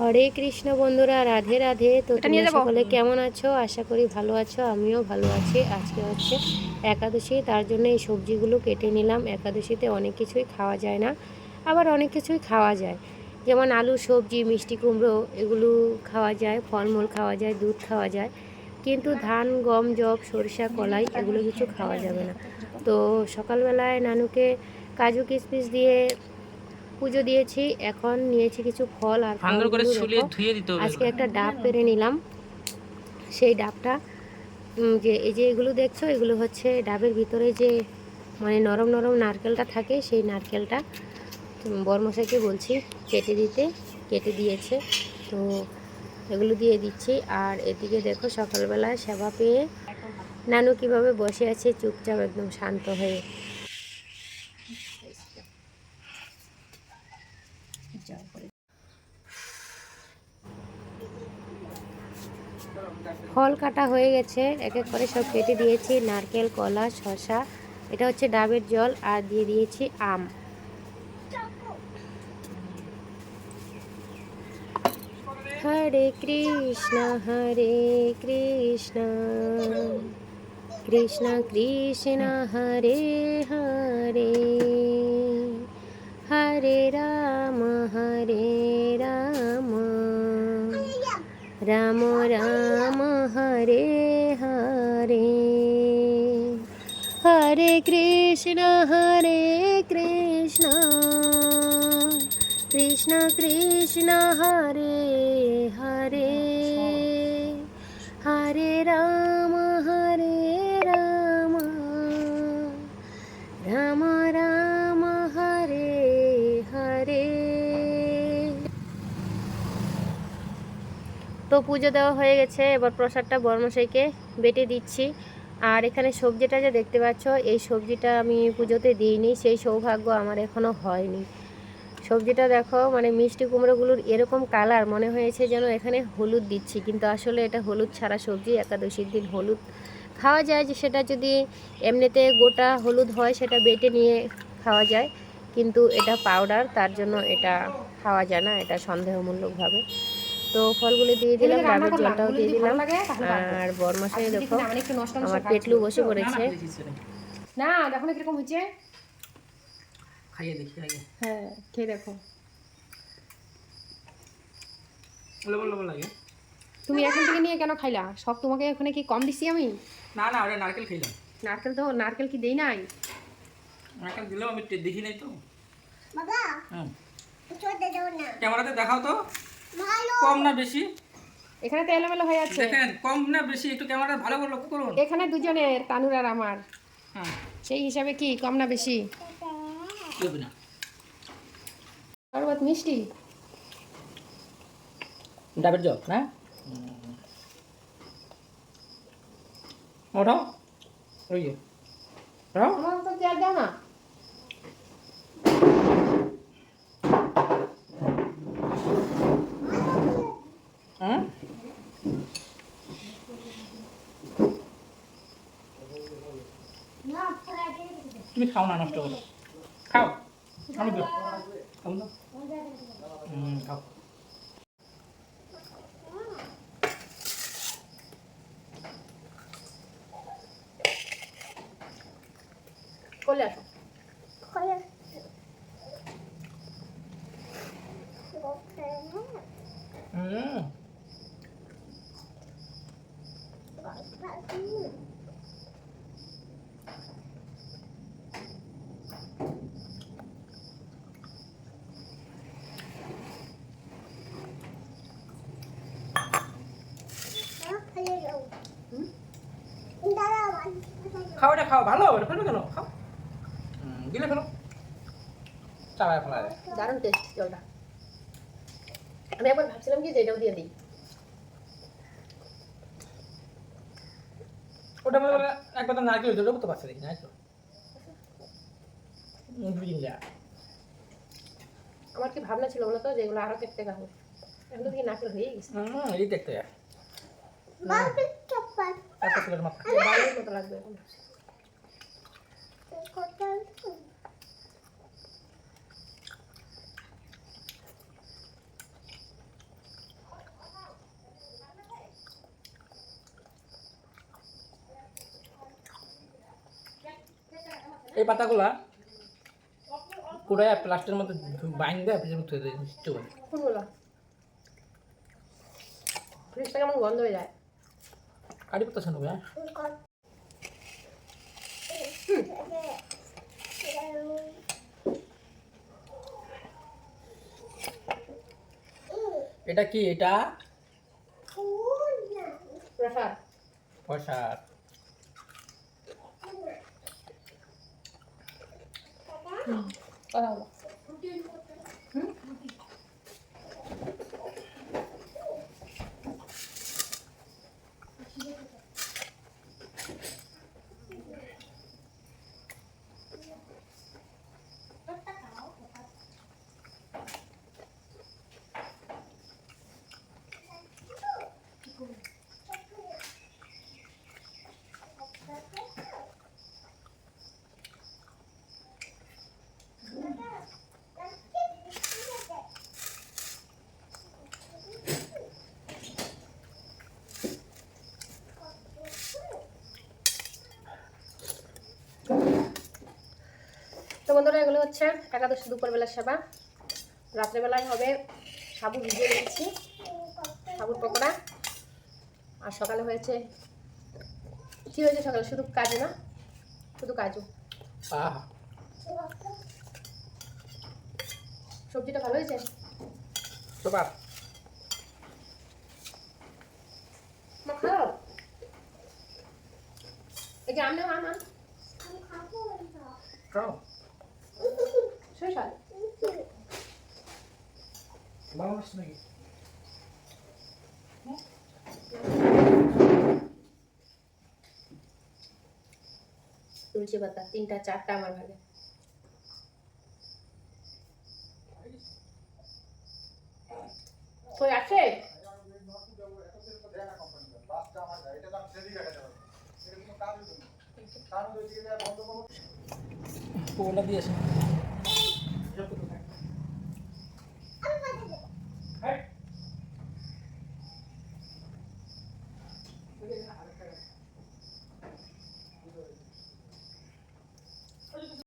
হরে কৃষ্ণ বন্ধুরা, রাধে রাধে। তো তোমরা সকলে কেমন আছো? আশা করি ভালো আছো, আমিও ভালো আছি। আজকে হচ্ছে একাদশী, তার জন্য এই সবজিগুলো কেটে নিলাম। একাদশীতে অনেক কিছুই খাওয়া যায় না, আবার অনেক কিছুই খাওয়া যায়, যেমন আলু সবজি, মিষ্টি কুমড়ো, এগুলো খাওয়া যায়, ফলমূল খাওয়া যায়, দুধ খাওয়া যায়, কিন্তু ধান, গম, জব, সরিষা, কলাই এগুলো কিছু খাওয়া যাবে না। তো সকালবেলায় নানুকে কাজু কিশমিশ দিয়ে পুজো দিয়েছি। এখন নিয়েছি কিছু ফল আর ফলগুলো দেখো, আজকে একটা ডাব পেরে নিলাম। সেই ডাবটা যে এই যে এগুলো দেখছো, এগুলো হচ্ছে ডাবের ভিতরে যে মানে নরম নরম নারকেলটা থাকে, সেই নারকেলটা বরমশাইকে বলছি কেটে দিতে, কেটে দিয়েছে। তো এগুলো দিয়ে দিচ্ছি। আর এদিকে দেখো সকালবেলা সেবা পেয়ে নানু কিভাবে বসে আছে চুপচাপ, একদম শান্ত হয়ে। ফল কাটা হয়ে গেছে, এক এক করে সব কেটে দিয়েছি। নারকেল, কলা, শসা, এটা হচ্ছে ডাবের জল, আর দিয়ে দিয়েছি আম। হরে কৃষ্ণ কৃষ্ণ কৃষ্ণ হরে হরে, হরে রাম রাম রাম হরে হরে, হরে কৃষ্ণ কৃষ্ণ কৃষ্ণ হরে হরে, হরে রাম রাম রাম হরে হরে। তো পুজো দেওয়া হয়ে গেছে, এবার প্রসাদটা বর্মশাইকে বেটে দিচ্ছি। আর এখানে সবজিটা যে দেখতে পাচ্ছ, এই সবজিটা আমি পুজোতে দিইনি, সেই সৌভাগ্য আমার এখনও হয়নি। সবজিটা দেখো, মানে মিষ্টি কুমড়োগুলোর এরকম কালার, মনে হয়েছে যেন এখানে হলুদ দিচ্ছি, কিন্তু আসলে এটা হলুদ ছাড়া সবজি। একাদশীর দিন হলুদ খাওয়া যায়, যে সেটা যদি এমনিতে গোটা হলুদ হয় সেটা বেটে নিয়ে খাওয়া যায়, কিন্তু এটা পাউডার, তার জন্য এটা খাওয়া যায় না, এটা সন্দেহমূলকভাবে। তো ফলগুলো দিয়ে দিলাম, ডাবের জলটাও দিয়ে দিলাম। আর বরমশাই দেখো আমার পেটলু বসে পড়েছে। না দেখো না কিরকম হচ্ছে, খাইয়ে দেখি আগে। হ্যাঁ খেয়ে দেখো। তুমি এখান থেকে নিয়ে কেন খাইলা? সব তোমাকে ওখানে কি কম দিছি আমি? না না, ওটা নারকেল খাইলাম। নারকেল তো, নারকেল কি দেই নাই? নারকেল দিলেও আমি দেখি নাই তো বাবা। হ্যাঁ ক্যামেরাতে দেখাও তো, কম না বেশি? এখানে তো এলোমেলো হয়ে আছে, দেখেন কম না বেশি, একটু ক্যামেরা ভালো করে লক্ষ্য করুন। এখানে দুজনের, তানুর আর আমার, হ্যাঁ সেই হিসাবে কি কম না বেশি? দেবে না শরবত মিষ্টি, ডাবের জল না ওঠাও, ওই যে আমার তো চেয়ার দাও না। হ্যাঁ তুমি খাও না, নষ্ট করো, খাও। আমি খাও না, খাও। চলে আসো। খাও, এটা খাও, ভালো হবে, ফেলবে কেন? খাও, গিলে ফেলো, চালায় ফেলা যায়। দারুণ টেস্ট জলটা। আমি একবার ভাবছিলাম কি যে এটাও দিয়ে দিই। ওটা মানে একবার তো নারকেল হইতে করতে পারছে দেখি না তো আমার কি ভাবনা ছিল বলো তো, যে এগুলো আরো কেটে খাবো, এখন তো কি নারকেল হয়ে গেছে। এই দেখতে যায় মতো লাগবে এখন। এই পাতাগুলা পুরাই প্লাস্টিকের মধ্যে বাইন দেয় ফ্রিজের মধ্যে দিয়ে চলে কোনগুলো? ফ্রিজটা কেমন গন্ধ হয়ে যায়। কারি পাতা ছাড়বে হ্যাঁ এটা কি? এটা প্রসাদ। প্রসাদ। কথা বলো। তো বন্ধুরা, এগুলো হচ্ছে একাদশী দুপুরবেলার সেবা। রাত্রেবেলায় হবে সাবু ভিজিয়ে দিচ্ছি, সাবুর পকোড়া। আর সকালে হয়েছে, কি হয়েছে সকালে? শুধু কাজু না, শুধু কাজু। সবজিটা ভালো হয়েছে। সুপার। খাও, এই যে আমনে আম খাও সেই স্বাদ। ভালো লাগছে নাকি? তুলসী পাতা 3টা 4টা আমার ভাগে। কই আছে? কোনটা দিয়েছে?